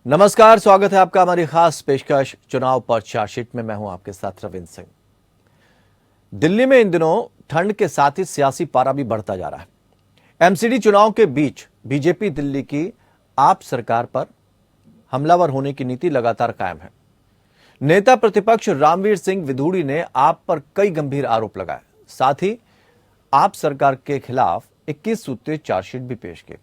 नमस्कार, स्वागत है आपका हमारी खास पेशकश चुनाव पर चार्जशीट में। मैं हूं आपके साथ रविंद्र सिंह। दिल्ली में इन दिनों ठंड के साथ ही सियासी पारा भी बढ़ता जा रहा है। एमसीडी चुनाव के बीच बीजेपी दिल्ली की आप सरकार पर हमलावर होने की नीति लगातार कायम है। नेता प्रतिपक्ष रामवीर सिंह विधूड़ी ने आप पर कई गंभीर आरोप लगाए, साथ ही आप सरकार के खिलाफ 21 सूत्रीय चार्जशीट भी पेश की।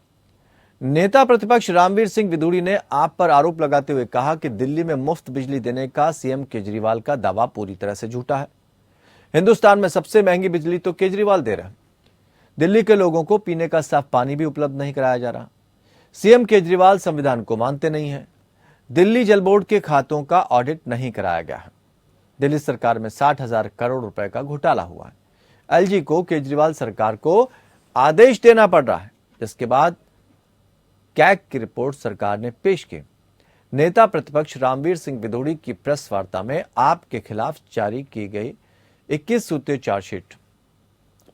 नेता प्रतिपक्ष रामवीर सिंह विधूड़ी ने आप पर आरोप लगाते हुए कहा कि दिल्ली में मुफ्त बिजली देने का सीएम केजरीवाल का दावा पूरी तरह से झूठा है। हिंदुस्तान में सबसे महंगी बिजली तो केजरीवाल दे रहे हैं। दिल्ली के लोगों को पीने का साफ पानी भी उपलब्ध नहीं कराया जा रहा। सीएम केजरीवाल संविधान को मानते नहीं है। दिल्ली जल बोर्ड के खातों का ऑडिट नहीं कराया गया है। दिल्ली सरकार में 60,000 करोड़ रुपए का घोटाला हुआ है। एलजी को केजरीवाल सरकार को आदेश देना पड़ रहा है, जिसके बाद कैग की रिपोर्ट सरकार ने पेश की। नेता प्रतिपक्ष रामवीर सिंह विधूड़ी की प्रेस वार्ता में आपके खिलाफ जारी की गई 21 सूत्रीय चार्जशीट।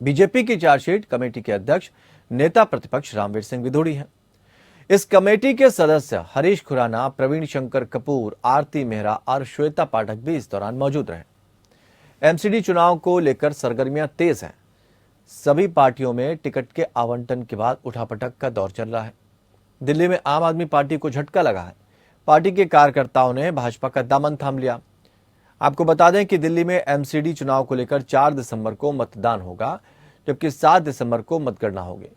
बीजेपी की चार्जशीट कमेटी के अध्यक्ष नेता प्रतिपक्ष रामवीर सिंह विधूड़ी हैं। इस कमेटी के सदस्य हरीश खुराना, प्रवीण शंकर कपूर, आरती मेहरा और श्वेता पाठक भी इस दौरान मौजूद रहे। एमसीडी चुनाव को लेकर सरगर्मियां तेज हैं। सभी पार्टियों में टिकट के आवंटन के बाद उठापटक का दौर चल रहा है। दिल्ली में आम आदमी पार्टी को झटका लगा है। पार्टी के कार्यकर्ताओं ने भाजपा का दामन थाम लिया। आपको बता दें कि दिल्ली में एमसीडी चुनाव को लेकर 4 दिसंबर को मतदान होगा, जबकि 7 दिसंबर को मतगणना होगी।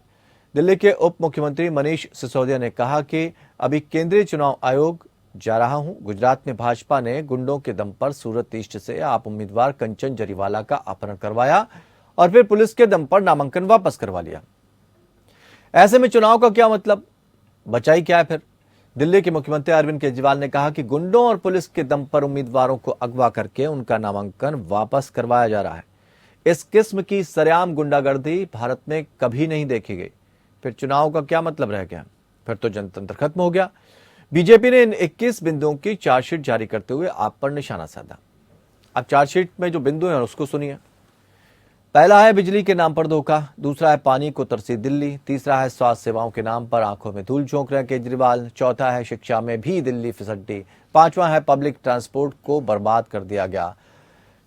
दिल्ली के उप मुख्यमंत्री मनीष सिसोदिया ने कहा कि अभी केंद्रीय चुनाव आयोग जा रहा हूं। गुजरात में भाजपा ने गुंडों के दम पर सूरत ईस्ट से आप उम्मीदवार कंचन जरीवाला का अपहरण करवाया और फिर पुलिस के दम पर नामांकन वापस करवा लिया। ऐसे में चुनाव का क्या मतलब, बचाई क्या है फिर? दिल्ली के मुख्यमंत्री अरविंद केजरीवाल ने कहा कि गुंडों और पुलिस के दम पर उम्मीदवारों को अगवा करके उनका नामांकन वापस करवाया जा रहा है। इस किस्म की सरेआम गुंडागर्दी भारत में कभी नहीं देखी गई। फिर चुनाव का क्या मतलब रह गया? फिर तो जनतंत्र खत्म हो गया। बीजेपी ने इन 21 बिंदुओं की चार्जशीट जारी करते हुए आप पर निशाना साधा। अब चार्जशीट में जो बिंदु हैं उसको सुनिए। पहला है बिजली के नाम पर धोखा, दूसरा है पानी को तरसी दिल्ली, तीसरा है स्वास्थ्य सेवाओं के नाम पर आंखों में धूल झोंक रहे केजरीवाल, चौथा है शिक्षा में भी दिल्ली फिसड्डी, पांचवा है पब्लिक ट्रांसपोर्ट को बर्बाद कर दिया गया,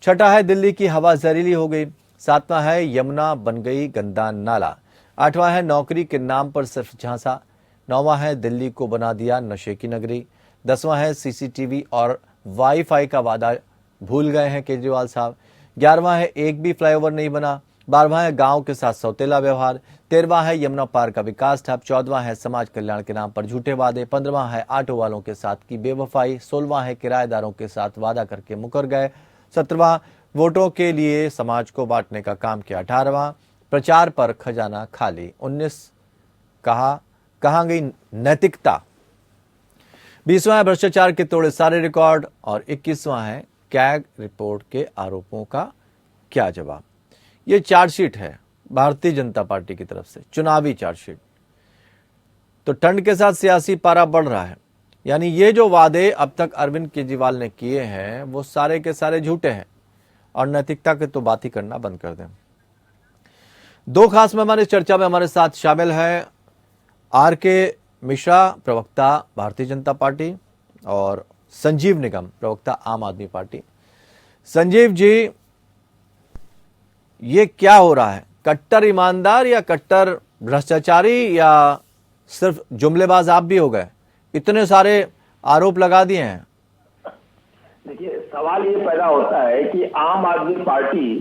छठा है दिल्ली की हवा जहरीली हो गई, सातवां है यमुना बन गई गंदा नाला, आठवां है नौकरी के नाम पर सिर्फ झांसा, नौवां है दिल्ली को बना दिया नशे की नगरी, 10वां है सीसीटीवी और वाईफाई का वादा भूल गए हैं केजरीवाल साहब, 11वां है एक भी फ्लाईओवर नहीं बना, 12वां है गांव के साथ सौतेला व्यवहार, 13वां है यमुना पार का विकास ठप, 14वां है समाज कल्याण के नाम पर झूठे वादे, 15वां है ऑटो वालों के साथ की बेवफाई, 16वां है किराएदारों के साथ वादा करके मुकर गए, 17वां वोटों के लिए समाज को बांटने का काम किया, 18वां प्रचार पर खजाना खाली, 19 कहां गई नैतिकता, 20वां है भ्रष्टाचार के तोड़े सारे रिकॉर्ड और 21वां है कैग रिपोर्ट के आरोपों का क्या जवाब। ये चार्जशीट है भारतीय जनता पार्टी की तरफ से, चुनावी चार्जशीट। तो ठंड के साथ सियासी पारा बढ़ रहा है, यानी ये जो वादे अब तक अरविंद केजरीवाल ने किए हैं वो सारे के सारे झूठे हैं और नैतिकता के तो बात ही करना बंद कर दें। 2 खास मेहमान इस चर्चा में हमारे साथ शामिल हैं। आरके मिश्रा, प्रवक्ता भारतीय जनता पार्टी, और संजीव निगम, प्रवक्ता आम आदमी पार्टी। संजीव जी, ये क्या हो रहा है? कट्टर ईमानदार या कट्टर भ्रष्टाचारी या सिर्फ जुमलेबाज आप भी हो गए? इतने सारे आरोप लगा दिए हैं। देखिए, सवाल ये पैदा होता है कि आम आदमी पार्टी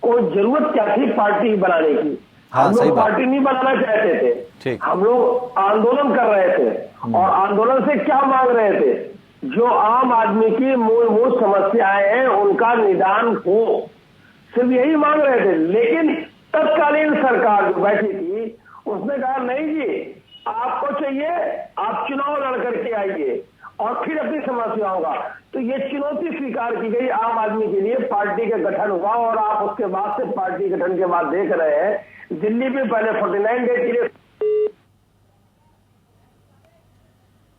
को जरूरत क्या थी पार्टी बनाने की? हम लोग पार्टी नहीं बनाना चाहते थे, हम लोग आंदोलन कर रहे थे और आंदोलन से क्या मांग रहे थे? जो आम आदमी की मूलभूत समस्याएं हैं उनका निदान हो, सिर्फ यही मांग रहे थे। लेकिन तत्कालीन सरकार जो बैठी थी उसने कहा नहीं जी, आपको चाहिए आप चुनाव लड़ करके आइए और फिर अपनी समस्याओं का। तो ये चुनौती स्वीकार की गई आम आदमी के लिए, पार्टी का गठन हुआ और आप उसके बाद से पार्टी गठन के बाद देख रहे हैं दिल्ली में पहले 49 डे के लिए,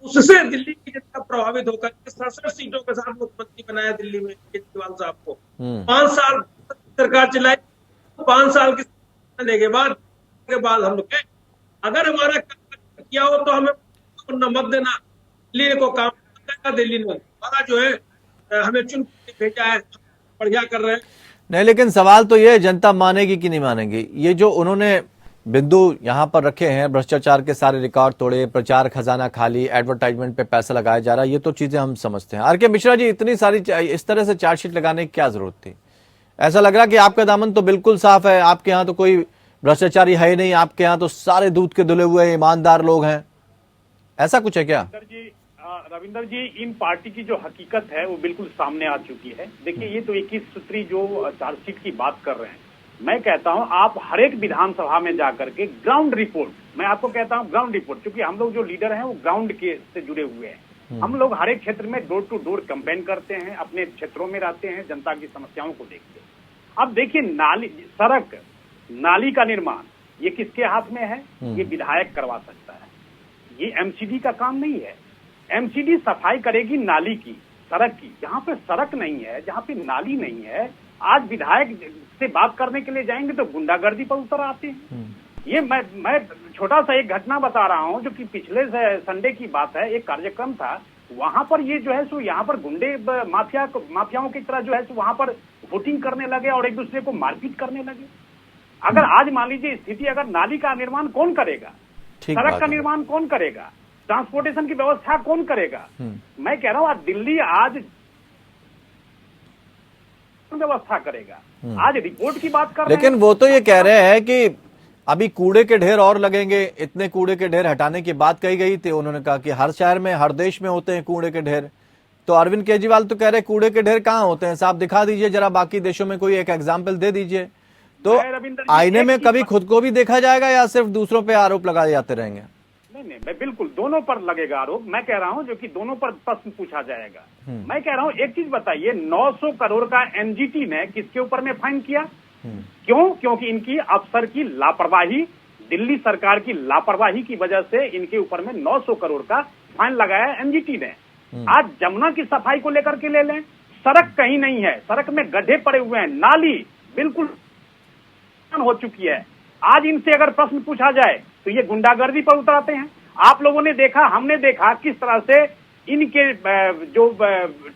उससे दिल्ली की जनता प्रभावित होकर 67 सीटों के साथ मुख्यमंत्री बनाया दिल्ली में केजरीवाल साहब को। 5 साल सरकार चलाई, 5 साल के बाद हम लोग अगर हमारा काम किया हो तो हमें को न मत देना, दिल्ली को काम करना, दिल्ली ने दोबारा जो है हमें चुन के भेजा है, बढ़िया कर रहे हैं। नहीं, लेकिन सवाल तो ये है, जनता मानेगी कि नहीं मानेगी? ये जो उन्होंने बिंदु यहाँ पर रखे हैं, भ्रष्टाचार के सारे रिकॉर्ड तोड़े, प्रचार खजाना खाली, एडवर्टाइजमेंट पे पैसा लगाया जा रहा है, ये तो चीजें हम समझते हैं। आर.के. मिश्रा जी, इतनी सारी इस तरह से चार्जशीट लगाने की क्या जरूरत थी? ऐसा लग रहा कि आपका दामन तो बिल्कुल साफ है, आपके यहाँ तो कोई भ्रष्टाचारी है ही नहीं, आपके यहाँ तो सारे दूध के धुले हुए ईमानदार लोग हैं, ऐसा कुछ है क्या? रविंदर जी, इन पार्टी की जो हकीकत है वो बिल्कुल सामने आ चुकी है। देखिए, ये तो 21 सूत्री जो चार्जशीट की बात कर रहे हैं, मैं कहता हूं आप हर एक विधानसभा में जाकर के ग्राउंड रिपोर्ट, मैं आपको कहता हूं ग्राउंड रिपोर्ट, क्योंकि हम लोग जो लीडर हैं वो ग्राउंड के से जुड़े हुए हैं। हम लोग हर एक क्षेत्र में डोर टू डोर कैंपेन करते हैं, अपने क्षेत्रों में रहते हैं, जनता की समस्याओं को देखते हैं। अब देखिए, नाली, सड़क, नाली का निर्माण ये किसके हाथ में है? ये विधायक करवा सकता है, ये एमसीडी का काम नहीं है। एमसीडी सफाई करेगी नाली की, सड़क की। जहां पे सड़क नहीं है, जहां पे नाली नहीं है, आज विधायक से बात करने के लिए जाएंगे तो गुंडागर्दी पर उतर आते हैं। ये मैं छोटा सा एक घटना बता रहा हूं, जो कि पिछले संडे की बात है। एक कार्यक्रम था, वहां पर ये जो है सो यहाँ पर गुंडे माफियाओं की तरह जो है सो वहां पर वोटिंग करने लगे और एक दूसरे को मारपीट करने लगे। अगर आज मान लीजिए स्थिति, अगर नाली का निर्माण कौन करेगा, सड़क का निर्माण कौन करेगा, ट्रांसपोर्टेशन की व्यवस्था कौन करेगा? मैं कह रहा हूं, आज दिल्ली आज व्यवस्था करेगा। आज रिपोर्ट की बात कर रहे हैं, लेकिन वो तो ये कह रहे हैं कि अभी कूड़े के ढेर और लगेंगे। इतने कूड़े के ढेर हटाने की बात कही गई थी, उन्होंने कहा कि हर शहर में, हर देश में होते हैं कूड़े के ढेर। तो अरविंद केजरीवाल तो कह रहे कूड़े के ढेर कहाँ होते हैं, साहब दिखा दीजिए जरा, बाकी देशों में कोई एक एग्जाम्पल दे दीजिए। तो आईने में कभी खुद को भी देखा जाएगा या सिर्फ दूसरों पे आरोप लगाए जाते रहेंगे? नहीं, मैं बिल्कुल दोनों पर लगेगा आरोप। मैं कह रहा हूं जो कि दोनों पर प्रश्न पूछा जाएगा। मैं कह रहा हूं, एक चीज बताइए, 900 करोड़ का एनजीटी ने किसके ऊपर में फाइन किया? क्यों? क्योंकि इनकी अफसर की लापरवाही, दिल्ली सरकार की लापरवाही की वजह से इनके ऊपर में 900 करोड़ का फाइन लगाया एनजीटी ने। आज जमुना की सफाई को लेकर के ले लें, सड़क कहीं नहीं है, सड़क में गड्ढे पड़े हुए हैं, नाली बिल्कुल हो चुकी है। आज इनसे अगर प्रश्न पूछा जाए तो ये गुंडागर्दी पर उतरते हैं। आप लोगों ने देखा, हमने देखा किस तरह से इनके जो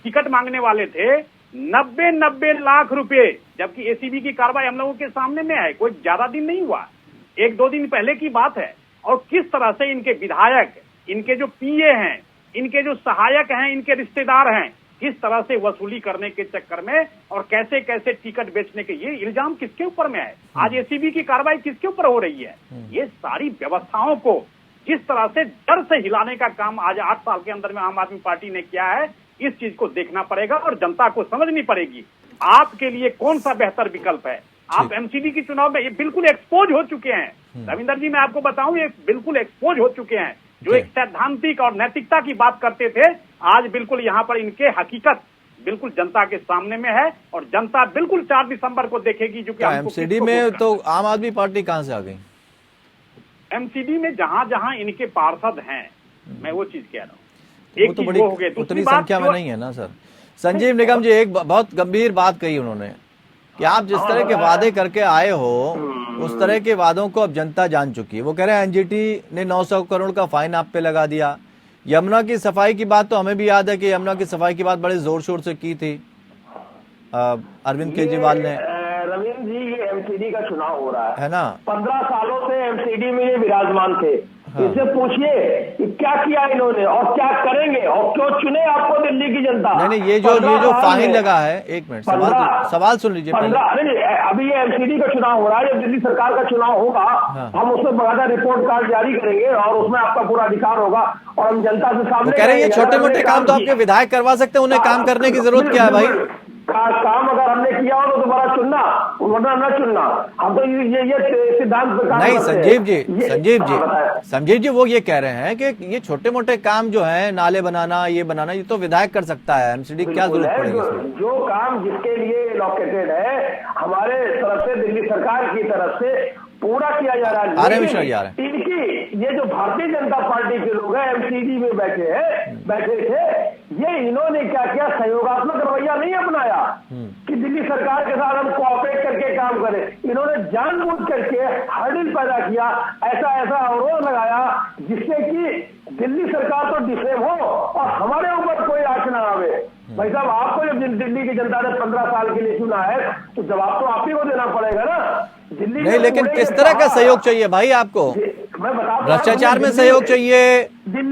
टिकट मांगने वाले थे, 90 लाख रुपए, जबकि एसीबी की कार्रवाई हम लोगों के सामने में है, कोई ज्यादा दिन नहीं हुआ, 1-2 दिन पहले की बात है। और किस तरह से इनके विधायक, इनके जो पीए हैं, इनके जो सहायक हैं, इनके रिश्तेदार हैं, किस तरह से वसूली करने के चक्कर में और कैसे कैसे टिकट बेचने के, ये इल्जाम किसके ऊपर में है? आज एसीबी की कार्रवाई किसके ऊपर हो रही है? ये सारी व्यवस्थाओं को जिस तरह से जड़ से हिलाने का काम आज 8 साल के अंदर में आम आदमी पार्टी ने किया है, इस चीज को देखना पड़ेगा और जनता को समझनी पड़ेगी आपके लिए कौन सा बेहतर विकल्प है। आप एमसीडी की चुनाव में ये बिल्कुल एक्सपोज हो चुके हैं रविंदर जी, मैं आपको बताऊं, ये बिल्कुल एक्सपोज हो चुके हैं। जो एक सैद्धांतिक और नैतिकता की बात करते थे, आज बिल्कुल यहाँ पर इनके हकीकत बिल्कुल जनता के सामने में है और जनता बिल्कुल 4 दिसंबर को देखेगी। जो कि एमसीडी में तो आम आदमी पार्टी कहां से आ गई? एमसीडी में जहां जहां इनके पार्षद हैं, मैं वो चीज कह रहा हूँ, एक तो बड़ी उतनी संख्या में नहीं है ना सर। संजीव निगम जी, एक बहुत गंभीर बात कही उन्होंने कि आप जिस तरह के वादे करके आए हो, उस तरह के वादों को अब जनता जान चुकी है। वो कह रहे हैं एनजीटी ने 900 करोड़ का फाइन आप पे लगा दिया। यमुना की सफाई की बात तो हमें भी याद है कि यमुना की सफाई की बात बड़े जोर शोर से की थी अरविंद केजरीवाल ने। रविंद्र जी, ये एमसीडी का चुनाव हो रहा है ना, 15 सालों से एमसीडी में ये विराजमान थे। इसे पूछिए कि क्या किया इन्होंने और क्या करेंगे और क्यों चुने आपको दिल्ली की जनता? नहीं, ये जो फाइन लगा है, एक मिनट सवाल सुन लीजिए पहले। अभी ये एमसीडी का चुनाव हो रहा है, जब दिल्ली सरकार का चुनाव होगा हम उसमें बकायदा रिपोर्ट कार्ड जारी करेंगे और उसमें आपका पूरा अधिकार होगा और हम जनता से सामने कह रहे हैं। छोटे मोटे काम तो आपके विधायक करवा सकते हैं, उन्हें काम करने की जरूरत क्या है भाई? काम अगर हमने किया हो तो दोबारा चुनना, वरना न चुनना। हम तो ये सिद्धांत नहीं। संजीव जी वो ये कह रहे हैं कि ये छोटे मोटे काम जो है, नाले बनाना, ये बनाना, ये तो विधायक कर सकता है, एमसीडी क्या जरूरत पड़ेगी? जो काम जिसके लिए एलोकेटेड है हमारे तरफ से, दिल्ली सरकार की तरफ से पूरा किया जा रहा है। इनकी ये जो भारतीय जनता पार्टी के लोग हैं, एमसीडी में बैठे थे, ये इन्होंने क्या किया, सहयोगात्मक रवैया नहीं अपनाया कि दिल्ली सरकार के साथ हम कोऑपरेट करके काम करें। इन्होंने जानबूझ करके हर्डिल पैदा किया, ऐसा ऐसा अवरोध लगाया जिससे कि दिल्ली सरकार तो डिफेम हो और हमारे ऊपर कोई आंच ना आवे। भाई साहब, आपको जब दिल्ली की जनता ने 15 साल के लिए चुना है तो जवाब तो आप ही को देना पड़ेगा ना। दिल्ली नहीं, लेकिन किस तरह का सहयोग चाहिए भाई आपको? मैं बता, भ्रष्टाचार में सहयोग चाहिए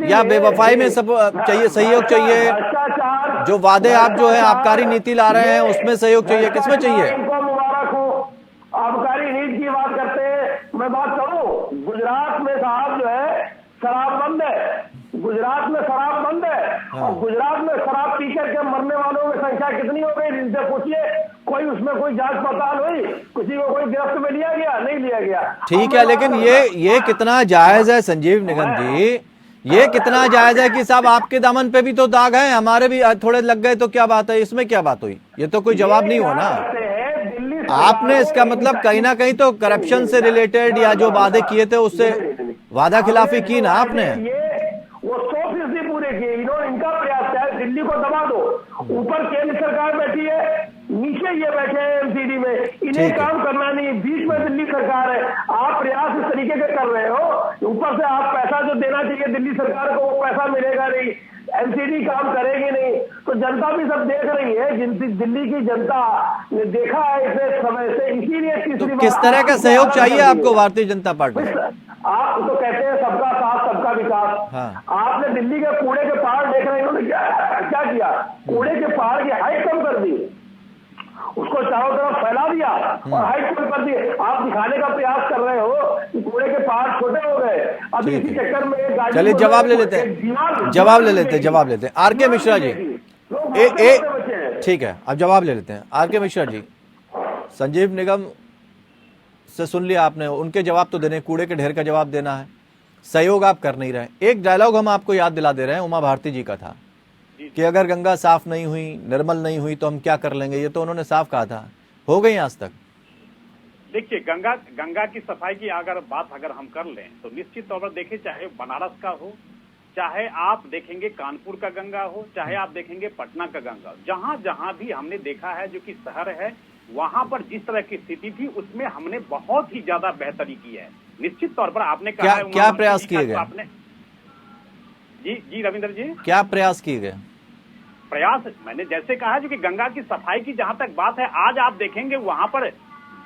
या बेवफाई में सब चाहिए सहयोग चाहिए? भ्रष्टाचार, जो वादे आप जो है आबकारी नीति ला रहे हैं उसमें सहयोग चाहिए, किसमें चाहिए? इनको मुबारक हो, आबकारी नीति की बात करते हैं। मैं बात करूं, गुजरात में साहब जो है शराब बंद है, गुजरात में शराब बंद है और गुजरात में शराब पी करके मरने वालों की संख्या कितनी हो गई इनसे पूछिए। कोई उसमें कोई जांच पड़ताल हुई? किसी को कोई गिरफ्त में लिया गया? नहीं लिया गया। ठीक है, लेकिन ये कितना जायज है संजीव निगम जी, ये कितना जायज है कि साहब आपके दामन पे भी तो दाग है, हमारे भी थोड़े लग गए तो क्या बात है, इसमें क्या बात हुई? ये तो कोई जवाब नहीं हुआ ना। आपने इसका मतलब कहीं ना कहीं तो करप्शन से रिलेटेड या जो वादे किए थे उससे वादा खिलाफी की ना आपने। वो 100% पूरे किए इन्होंने। इनका प्रयास है दिल्ली को दबा दो। ऊपर केंद्र सरकार बैठी है, नीचे ये बैठे हैं एमसीडी में, इन्हें काम करना नहीं, बीच में दिल्ली सरकार है। आप प्रयास इस तरीके के कर रहे हो, ऊपर से आप पैसा जो देना चाहिए दिल्ली सरकार को वो पैसा मिलेगा नहीं, एमसीडी काम करेगी नहीं। तो जनता भी सब देख रही है, दिल्ली की जनता ने देखा है इसे समय से, इसीलिए तीसरी किस तरह का सहयोग चाहिए आपको भारतीय जनता पार्टी? आप तो कहते हैं सबका साथ सबका विकास। हाँ। आपने दिल्ली के कूड़े के पहाड़ देख रहे हैं, इन्होंने क्या किया? कूड़े के पहाड़ की हाइट कम कर दी, उसको चारों तरफ फैला दिया और हाइट कम कर दी। आप दिखाने का प्रयास कर रहे हो कि कूड़े के पहाड़ छोटे हो गए। अभी इसी चक्कर में एक गाड़ी, चलिए जवाब ले लेते हैं, जवाब ले लेते हैं आर.के. मिश्रा जी। ठीक है, अब जवाब ले लेते हैं आर.के. मिश्रा जी। संजीव निगम से सुन लिया आपने, उनके जवाब तो देने, कूड़े के ढेर का जवाब देना है, सहयोग आप कर नहीं रहे। एक डायलॉग हम आपको याद दिला दे रहे हैं, उमा भारती जी का था कि अगर गंगा साफ नहीं हुई, निर्मल नहीं हुई तो हम क्या कर लेंगे। ये तो उन्होंने साफ कहा था, हो गई आज तक? देखिए, गंगा की सफाई की बात हम कर लें तो निश्चित तौर पर देखिए, चाहे बनारस का हो, चाहे आप देखेंगे कानपुर का गंगा हो, चाहे आप देखेंगे पटना का गंगा, जहां जहां भी हमने देखा है जो कि शहर है, वहां पर जिस तरह की स्थिति थी उसमें हमने बहुत ही ज्यादा बेहतरी की है। निश्चित तौर पर आपने कहा क्या प्रयास किए गए? आपने जी रविंद्र जी, क्या प्रयास किए गए? प्रयास मैंने जैसे कहा जो कि गंगा की सफाई की जहां तक बात है, आज आप देखेंगे वहां पर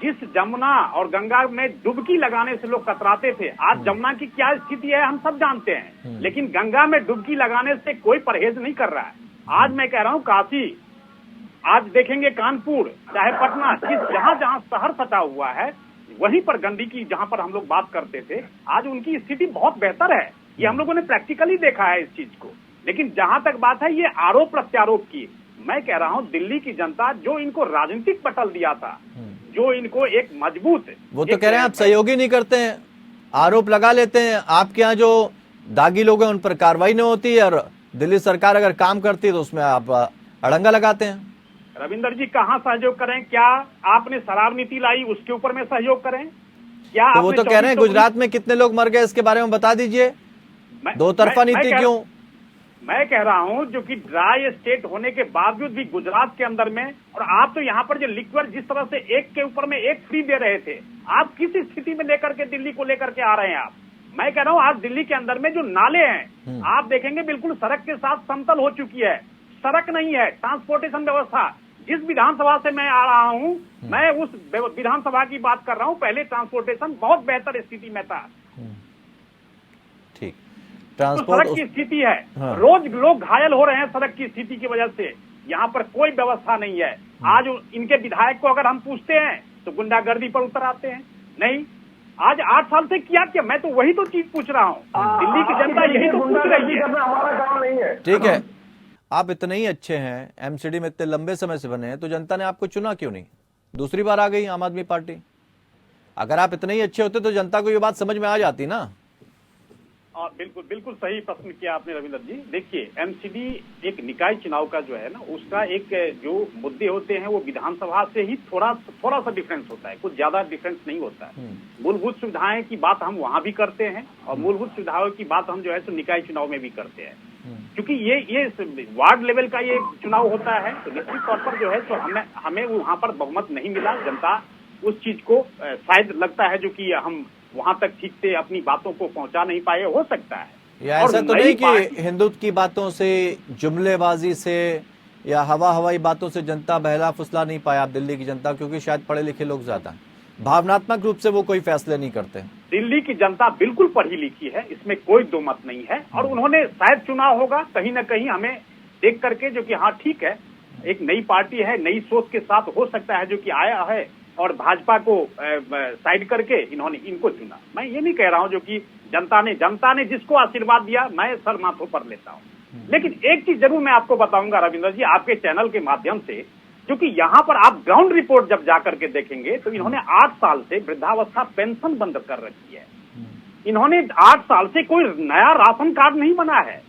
जिस जमुना और गंगा में डुबकी लगाने से लोग कतराते थे, आज जमुना की क्या स्थिति है हम सब जानते हैं, लेकिन गंगा में डुबकी लगाने से कोई परहेज नहीं कर रहा है। आज मैं कह रहा हूं काशी, आज देखेंगे कानपुर, चाहे पटना, जहां जहां शहर सटा हुआ है वहीं पर गंदगी जहां पर हम लोग बात करते थे, आज उनकी स्थिति बहुत बेहतर है। ये हम लोगों ने प्रैक्टिकली देखा है इस चीज को। लेकिन जहां तक बात है ये आरोप प्रत्यारोप की, मैं कह रहा हूं दिल्ली की जनता जो इनको राजनीतिक पटल दिया था, जो इनको एक मजबूत, वो तो कह रहे हैं आप सहयोगी नहीं करते हैं, आरोप लगा लेते हैं, आपके यहाँ जो दागी लोग हैं उन पर कार्रवाई नहीं होती है और दिल्ली सरकार अगर काम करती है तो उसमें आप अड़ंगा लगाते हैं। रविंदर जी कहाँ सहयोग करें? क्या आपने शराब नीति लाई उसके ऊपर में सहयोग करें? क्या तो वो तो कह रहे हैं गुजरात में कितने लोग मर गए इसके बारे में बता दीजिए, दो तरफा नीति क्यों? मैं कह रहा हूं जो कि ड्राई स्टेट होने के बावजूद भी गुजरात के अंदर में, और आप तो यहाँ पर जो लिक्विड जिस तरह से एक के ऊपर में एक फ्री दे रहे थे, आप किस स्थिति में लेकर के दिल्ली को लेकर के आ रहे हैं आप? मैं कह रहा हूं आज दिल्ली के अंदर में जो नाले हैं आप देखेंगे बिल्कुल सड़क के साथ समतल हो चुकी है, सड़क नहीं है, ट्रांसपोर्टेशन व्यवस्था। जिस विधानसभा से मैं आ रहा हूं, मैं उस विधानसभा की बात कर रहा हूं, पहले ट्रांसपोर्टेशन बहुत बेहतर स्थिति में था। ठीक, ट्रांसपोर्ट तो सड़क की स्थिति है, रोज लोग घायल हो रहे हैं सड़क की स्थिति की वजह से, यहाँ पर कोई व्यवस्था नहीं है। आज इनके विधायक को अगर हम पूछते हैं तो गुंडागर्दी पर उतर आते हैं, नहीं आज 8 साल से क्या, मैं तो वही तो चीज पूछ रहा हूँ, दिल्ली की जनता यही तो पूछ रही है, हमारा काम नहीं है। ठीक है, आप इतने ही अच्छे हैं, एमसीडी में इतने लंबे समय से बने हैं, तो जनता ने आपको चुना क्यों नहीं? दूसरी बार आ गई आम आदमी पार्टी। अगर आप इतने ही अच्छे होते तो जनता को ये बात समझ में आ जाती ना। बिल्कुल सही प्रश्न किया आपने रविंद्र जी। देखिए, एमसीडी एक निकाय चुनाव का जो है ना, उसका एक जो मुद्दे होते हैं वो विधानसभा से ही थोड़ा सा डिफरेंस होता है, कुछ ज्यादा डिफरेंस नहीं होता है। मूलभूत सुविधाएं की बात हम वहां भी करते हैं और मूलभूत सुविधाओं की बात हम जो है सो निकाय चुनाव में भी करते हैं। क्योंकि ये वार्ड लेवल का ये चुनाव होता है, तो निश्चित तौर पर जो है तो हमें वहां पर बहुमत नहीं मिला। जनता उस चीज को शायद लगता है जो कि हम वहां तक ठीक से अपनी बातों को पहुंचा नहीं पाए, हो सकता है। या ऐसा तो नहीं कि हिंदुत्व की बातों से, जुमलेबाजी से या हवाई बातों से जनता बहला फुसला नहीं पाया आप दिल्ली की जनता, क्योंकि शायद पढ़े लिखे लोग ज्यादा हैं, भावनात्मक रूप से वो कोई फैसले नहीं करते। दिल्ली की जनता बिल्कुल पढ़ी लिखी है, इसमें कोई दो मत नहीं है। और उन्होंने शायद चुना होगा कहीं ना कहीं हमें देख करके जो कि हाँ ठीक है, एक नई पार्टी है, नई सोच के साथ हो सकता है जो कि आया है, और भाजपा को साइड करके इन्होंने इनको चुना। मैं ये नहीं कह रहा हूं जो कि जनता ने जिसको आशीर्वाद दिया मैं सर माथों पर लेता हूं। लेकिन एक चीज जरूर मैं आपको बताऊंगा रविंद्र जी, आपके चैनल के माध्यम से, क्योंकि यहाँ पर आप ग्राउंड रिपोर्ट जब जाकर के देखेंगे तो इन्होंने 8 साल से वृद्धावस्था पेंशन बंद कर रखी है। इन्होंने 8 साल से कोई नया राशन कार्ड नहीं बना है।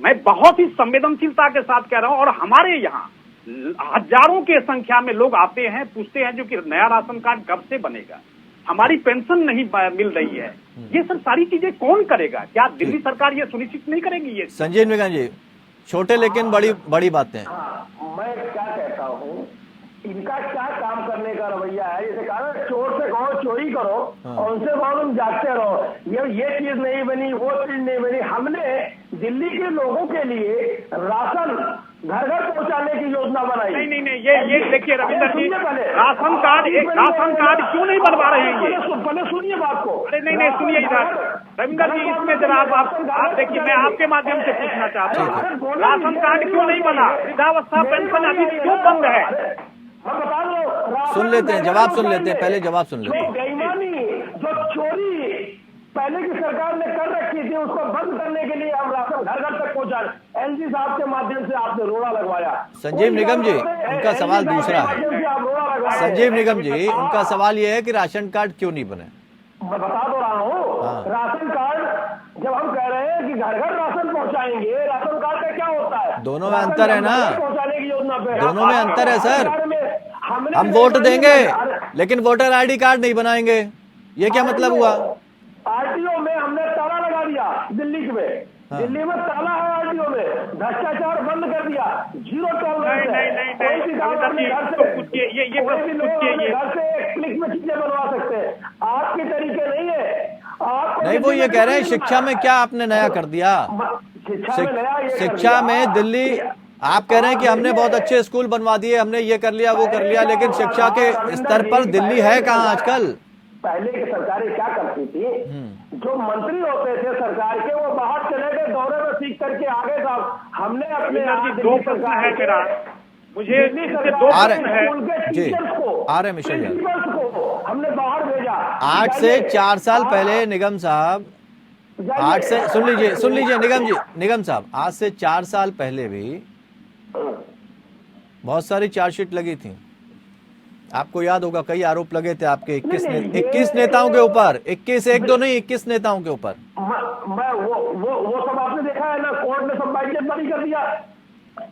मैं बहुत ही संवेदनशीलता के साथ कह रहा हूं, और हमारे यहाँ हजारों के संख्या में लोग आते हैं, पूछते हैं जो कि नया राशन कार्ड कब से बनेगा, हमारी पेंशन नहीं मिल रही है। ये सब सारी चीजें कौन करेगा? क्या दिल्ली सरकार ये सुनिश्चित नहीं करेगी? ये संजीव निगम जी, छोटे लेकिन बड़ी बातें। मैं क्या कहता हूँ, इनका क्या काम करने का रवैया है? जैसे कहा चोर से कहो चोरी करो और उनसे कहो तुम जागते रहो, ये चीज नहीं बनी, वो चीज नहीं बनी। हमने दिल्ली के लोगों के लिए राशन घर घर पहुंचाने की योजना बनाई। नहीं, ये देखिए रविंद्र जी, राशन कार्ड क्यों नहीं बनवा रहे हैं ये? पहले सुनिए बात को। अरे नहीं, सुनिए इधर रविंद्र जी, इसमें जरा आप देखिए, मैं आपके माध्यम से पूछना चाहता हूँ, राशन कार्ड क्यों नहीं बना? वृद्धावस्था पेंशन अभी क्यों बंद है? मैं बता दो, सुन लेते हैं, जवाब सुन लेते हैं, पहले जवाब सुन लेते हैं। बेईमानी, जो चोरी पहले की सरकार ने कर रखी थी, उसको बंद करने के लिए हम राशन घर घर तक पहुंचा। एलजी साहब के माध्यम से आपने रोड़ा लगवाया। संजीव निगम जी, उनका सवाल दूसरा है। संजीव निगम जी, उनका सवाल ये है कि राशन कार्ड क्यों नहीं बने? मैं बता दो रहा हूँ, राशन कार्ड जब हम कह रहे हैं कि घर घर राशन पहुंचाएंगे, राशन कार्ड का क्या होता है? दोनों में अंतर है ना, पहुंचाने की योजना पे दोनों में अंतर है सर। हम वोट देंगे लेकिन वोटर आईडी कार्ड नहीं बनाएंगे, ये क्या मतलब हुआ? आरटीओ में हमने ताला लगा दिया, दिल्ली में दिल्ली में ताला है आरटीओ में, भ्रष्टाचार बंद कर दिया, 0 टॉलरेंस है। कोई भी काम अपने घर से, कोई भी लोग घर से एक क्लिक में चीजें बनवा सकते हैं। आपके तरीके नहीं है। नहीं, वो ये कह रहे हैं शिक्षा में क्या आपने नया कर दिया? शिक्षा में दिल्ली, आप कह रहे हैं कि हमने बहुत अच्छे स्कूल बनवा दिए, हमने ये कर लिया वो कर लिया, लेकिन शिक्षा के स्तर पर दिल्ली है कहाँ आजकल? पहले की सरकारें क्या करती थी, जो मंत्री होते थे सरकार के, वो बाहर चले गए, दौरे में सीख करके आ गए साहब। हमने अपने दो प्रश्न है मेरा, मुझे दो प्रश्न है जी, आ रहे मिशेल को हमने बाहर भेजा। 8 से 4 साल पहले निगम साहब, 8 से सुन लीजिए निगम साहब, आज से 4 साल पहले भी बहुत सारी चार्जशीट लगी थी। आपको याद होगा, कई आरोप लगे थे आपके 21 नेताओं के ऊपर, 21 एक दो नहीं, 21 नेताओं के ऊपर। मैं वो सब आपने देखा है ना, कोर्ट ने सब बाइक जारी कर दिया।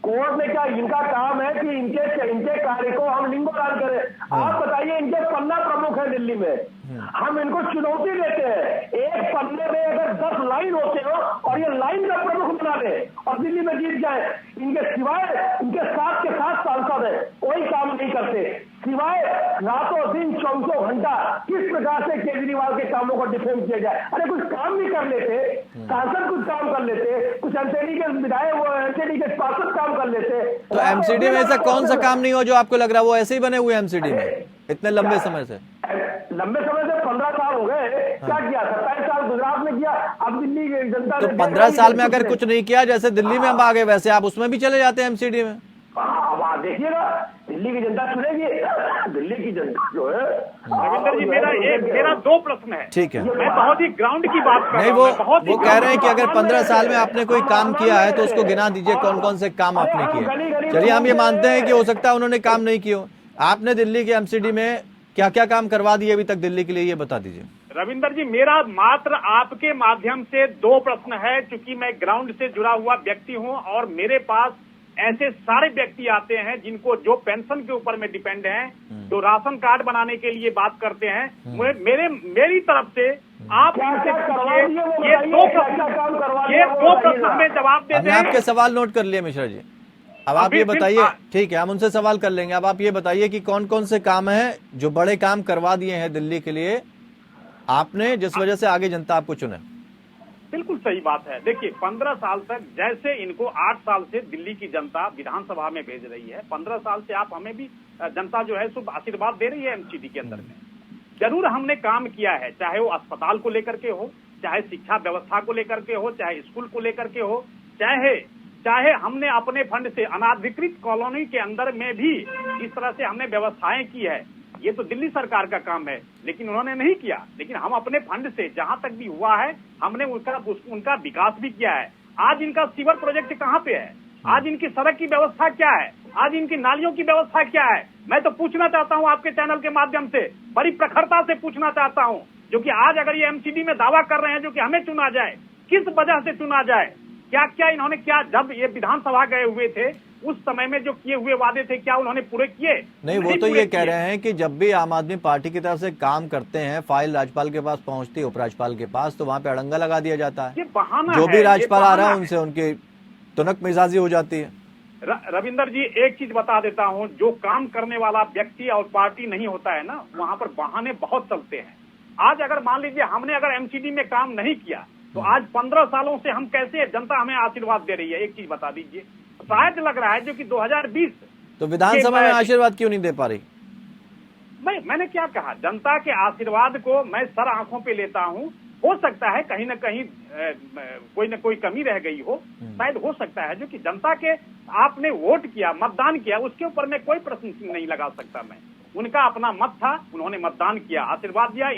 कोर्ट ने क्या, इनका काम है कि इनके कार्य को हम लिंगोदान करें। आप बताइए, इनके पन्ना प्रमुख है दिल्ली में, हम इनको चुनौती देते हैं, एक पन्ने में अगर 10 लाइन होते हो और ये लाइन का प्रमुख बना दे और दिल्ली में जीत जाए, इनके सिवाय इनके साथ के साथ सांसद है, कोई काम नहीं करते, सिवाय रातों दिन 24 घंटा किस प्रकार से केजरीवाल के कामों को डिफेंड किया जाए। अरे कुछ काम भी कर लेते, सांसद कुछ काम कर लेते, कुछ एमसीडी के विधायक, वो एमसीडी के पार्षद काम कर लेते। तो एमसीडी में ऐसा कौन सा काम नहीं हो जो आपको लग रहा है वो ऐसे ही बने हुए एमसीडी में इतने लंबे समय से? लंबे समय से 15 साल हो गए, क्या किया? 27 साल गुजरात में किया, अब दिल्ली की जनता तो 15 साल में अगर कुछ नहीं किया, जैसे दिल्ली में हम आ गए, वैसे आप उसमें भी चले जाते हैं एमसीडी में। अब देखिएगा, दिल्ली की जनता चुनेगी, दिल्ली की जनता जो है। रविंदर जी, मेरा 2 प्रश्न है। ठीक है, मैं बहुत ही ग्राउंड की बात कर नहीं, वो कह रहे हैं कि अगर 15 साल में आपने कोई काम किया है तो उसको गिना दीजिए कौन कौन से काम आपने किए। चलिए, हम ये मानते हैं कि हो सकता है उन्होंने काम नहीं किए। आपने दिल्ली के एमसीडी में क्या क्या काम करवा दिए अभी तक दिल्ली के लिए, ये बता दीजिए। रविंदर जी, मेरा मात्र आपके माध्यम से 2 प्रश्न है, क्योंकि मैं ग्राउंड से जुड़ा हुआ व्यक्ति हूं और मेरे पास ऐसे सारे व्यक्ति आते हैं जिनको जो पेंशन के ऊपर में डिपेंड हैं, जो राशन कार्ड बनाने के लिए बात करते हैं। मेरी तरफ से आप इनसे पूछिए, ये दो प्रश्न हमें जवाब देते हमने हैं। आपके सवाल नोट कर लिए मिश्रा जी। अब आप ये बताइए, ठीक है हम उनसे सवाल कर लेंगे। अब आप ये बताइए कि कौन कौन से काम हैं जो बड़े काम करवा दिए हैं दिल्ली के लिए आपने, जिस वजह से आगे जनता आपको चुने। बिल्कुल सही बात है। देखिए 15 साल तक जैसे इनको 8 साल से दिल्ली की जनता विधानसभा में भेज रही है, 15 साल से आप हमें भी जनता जो है शुभ आशीर्वाद दे रही है एमसीडी के अंदर में। जरूर हमने काम किया है, चाहे वो अस्पताल को लेकर के हो, चाहे शिक्षा व्यवस्था को लेकर के हो, चाहे स्कूल को लेकर के हो, चाहे हमने अपने फंड से अनाधिकृत कॉलोनी के अंदर में भी इस तरह से हमने व्यवस्थाएं की है। ये तो दिल्ली सरकार का काम है, लेकिन उन्होंने नहीं किया। लेकिन हम अपने फंड से जहां तक भी हुआ है हमने उनका विकास भी किया है। आज इनका सीवर प्रोजेक्ट कहां पे है, आज इनकी सड़क की व्यवस्था क्या है, आज इनकी नालियों की व्यवस्था क्या है। मैं तो पूछना चाहता हूं आपके चैनल के माध्यम से, बड़ी प्रखरता से पूछना चाहता हूं, जो कि आज अगर ये एमसीडी में दावा कर रहे हैं जो कि हमें चुना जाए, किस वजह से चुना जाए, क्या क्या इन्होंने, क्या जब ये विधानसभा गए हुए थे उस समय में जो किए हुए वादे थे क्या उन्होंने पूरे किए? नहीं, वो तो ये कह रहे हैं कि जब भी आम आदमी पार्टी की तरफ से काम करते हैं, फाइल राज्यपाल के पास पहुंचती है, उपराज्यपाल के पास, तो वहां पे अड़ंगा लगा दिया जाता है। ये बहाना जो है, भी राज्यपाल आ रहा है है। उनसे उनकी तुनक मिजाजी हो जाती है। रविंदर जी एक चीज बता देता हूं, जो काम करने वाला व्यक्ति और पार्टी नहीं होता है ना, वहां पर बहाने बहुत चलते हैं। आज अगर मान लीजिए हमने अगर एमसीडी में काम नहीं किया तो आज 15 सालों से हम कैसे, जनता हमें आशीर्वाद दे रही है, एक चीज बता दीजिए। शायद लग रहा है जो कि 2020 तो विधानसभा में आशीर्वाद क्यों नहीं दे पा रही? मैंने क्या कहा, जनता के आशीर्वाद को मैं सर आंखों पे लेता हूं। हो सकता है कहीं न कहीं कोई न कोई कमी रह गई हो, शायद हो सकता है, जो कि जनता के आपने वोट किया, मतदान किया, उसके ऊपर मैं कोई प्रश्न नहीं लगा सकता। मैं उनका अपना मत था, उन्होंने मतदान किया, आशीर्वाद दिया,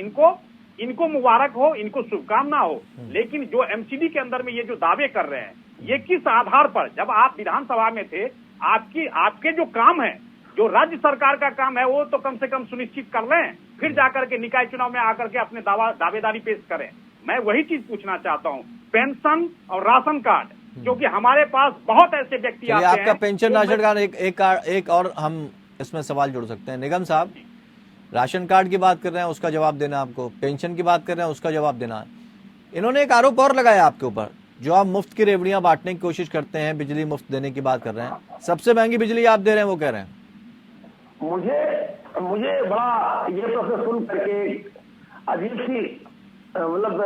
इनको मुबारक हो, इनको शुभकामना हो। लेकिन जो एमसीडी के अंदर में ये जो दावे कर रहे हैं, ये किस आधार पर, जब आप विधानसभा में थे, आपके जो काम है, जो राज्य सरकार का काम है, वो तो कम से कम सुनिश्चित कर लें, फिर जाकर के निकाय चुनाव में आकर के अपने दावेदारी पेश करें। मैं वही चीज पूछना चाहता हूँ, पेंशन और राशन कार्ड, क्योंकि हमारे पास बहुत ऐसे व्यक्ति आते हैं। आपका पेंशन राशन कार्ड एक और हम इसमें सवाल जोड़ सकते हैं। निगम साहब, राशन कार्ड की बात कर रहे हैं, उसका जवाब देना आपको, पेंशन की बात कर रहे हैं, उसका जवाब देना। इन्होंने एक आरोप और लगाया आपके ऊपर, जो आप मुफ्त की रेवड़ियां बांटने की कोशिश करते हैं, बिजली मुफ्त देने की बात कर रहे हैं, सबसे महंगी बिजली आप दे रहे हैं, वो कह रहे हैं। मुझे बड़ा ये प्रश्न सुन करके अजीब सी मतलब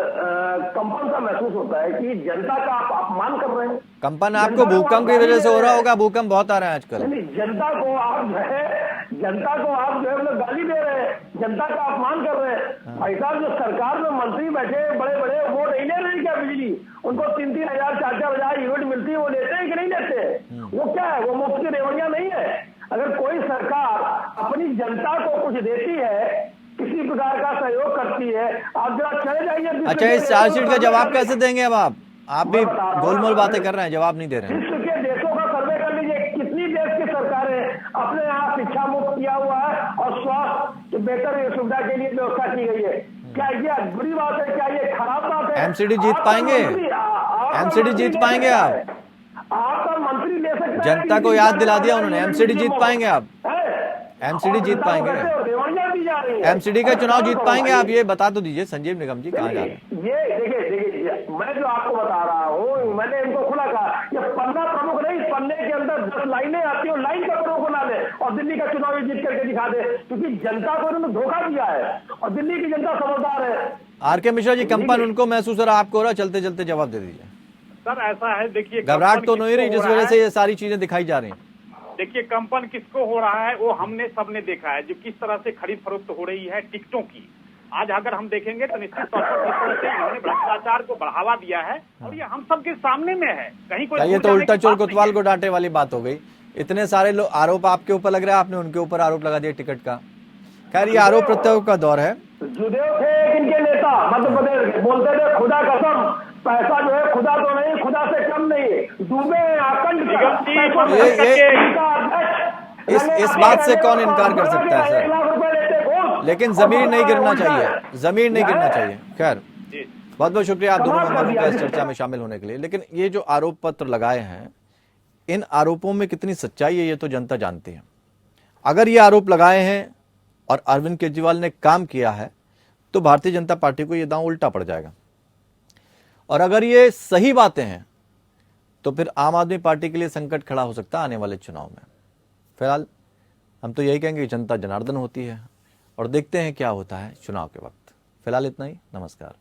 कंपन सा महसूस होता है कि जनता का आप अपमान कर रहे हैं। कंपन आपको भूकंप की वजह से हो रहा होगा, भूकंप बहुत आ रहा है आजकल। नहीं, जनता को आप जो है मतलब गाली दे रहे हैं, जनता का अपमान कर रहे हैं। भाई साहब, जो सरकार में मंत्री बैठे बड़े बड़े, वो नहीं ले रहे क्या बिजली? उनको 3-3 हजार 4-4 हजार यूनिट मिलती है, वो लेते हैं कि नहीं लेते? वो क्या है, वो मुफ्त की रेवड़ियां नहीं है। अगर कोई सरकार अपनी जनता को कुछ देती है, किसी प्रकार का सहयोग करती है, आप जरा चले जाइए। अच्छा, इस चार्जशीट का जवाब कैसे देंगे? अब आप भी गोलमोल बातें कर रहे हैं, जवाब नहीं दे रहे हैं। विश्व के देशों का सर्वे कर लीजिए, कितनी देश की सरकारें अपने यहाँ शिक्षा मुक्त किया हुआ है और स्वास्थ्य बेहतर सुविधा के लिए व्यवस्था की गई है। क्या ये बुरी बात है? क्या ये खराब बात है? एमसीडी जीत पाएंगे? एमसीडी जीत पाएंगे आप? आपका मंत्री ले सकते हैं। जनता को याद दिला दिया उन्होंने, एमसीडी जीत पाएंगे आप? एमसीडी जीत पाएंगे? एमसीडी का चुनाव जीत पाएंगे आप? ये बता तो दीजिए संजीव निगम जी, कहाँ जा रहे हैं? ये देखिए, मैं जो आपको बता रहा हूँ, मैंने इनको खुला कहा, ये 15 प्रमुख नहीं, पन्ने के अंदर 10 लाइनें आती है, लाइन का प्रमुख बना दे और दिल्ली का चुनाव जीत करके दिखा दे, क्योंकि जनता को इन्होंने धोखा दिया है और दिल्ली की जनता समझदार है। आर.के. मिश्रा जी, कंपन उनको महसूस हो रहा, आपको हो रहा? चलते चलते जवाब दे दीजिए। सर ऐसा है, देखिए, घबराहट तो नहीं रही जिस वजह से ये सारी चीजें दिखाई जा रही हैं? देखिए, कंपन किसको हो रहा है वो हमने सबने देखा है, जो किस तरह से खरीद फरोख्त हो रही है टिकटों की। आज अगर हम देखेंगे तो निश्चित तौर पर किस तरह से इन्होंने भ्रष्टाचार को बढ़ावा दिया है और ये हम सबके सामने में है। कहीं कोई ये तो उल्टा चोर कोतवाल को डांटे वाली बात हो गई। इतने सारे लोग आरोप आपके ऊपर लग रहा है, आपने उनके ऊपर आरोप लगा दिया टिकट का। खैर, ये आरोप प्रत्यारोप का दौर है। जुदेव थे इनके नेता मध्य प्रदेश, बोलते थे खुदा कसम, पैसा जो है खुदा तो नहीं, खुदा से कम नहीं, डूबे आकंठ इस बात से कौन इनकार कर सकता है सर? लेकिन जमीन नहीं गिरना चाहिए, जमीन नहीं गिरना चाहिए। खैर, बहुत बहुत शुक्रिया आप दोनों मेहमानों का इस चर्चा में शामिल होने के लिए। लेकिन ये जो आरोप पत्र लगाए हैं, इन आरोपों में कितनी सच्चाई है ये तो जनता जानती है। अगर ये आरोप लगाए हैं और अरविंद केजरीवाल ने काम किया है तो भारतीय जनता पार्टी को ये दांव उल्टा पड़ जाएगा, और अगर ये सही बातें हैं तो फिर आम आदमी पार्टी के लिए संकट खड़ा हो सकता है आने वाले चुनाव में। फिलहाल हम तो यही कहेंगे कि जनता जनार्दन होती है और देखते हैं क्या होता है चुनाव के वक्त। फिलहाल इतना ही, नमस्कार।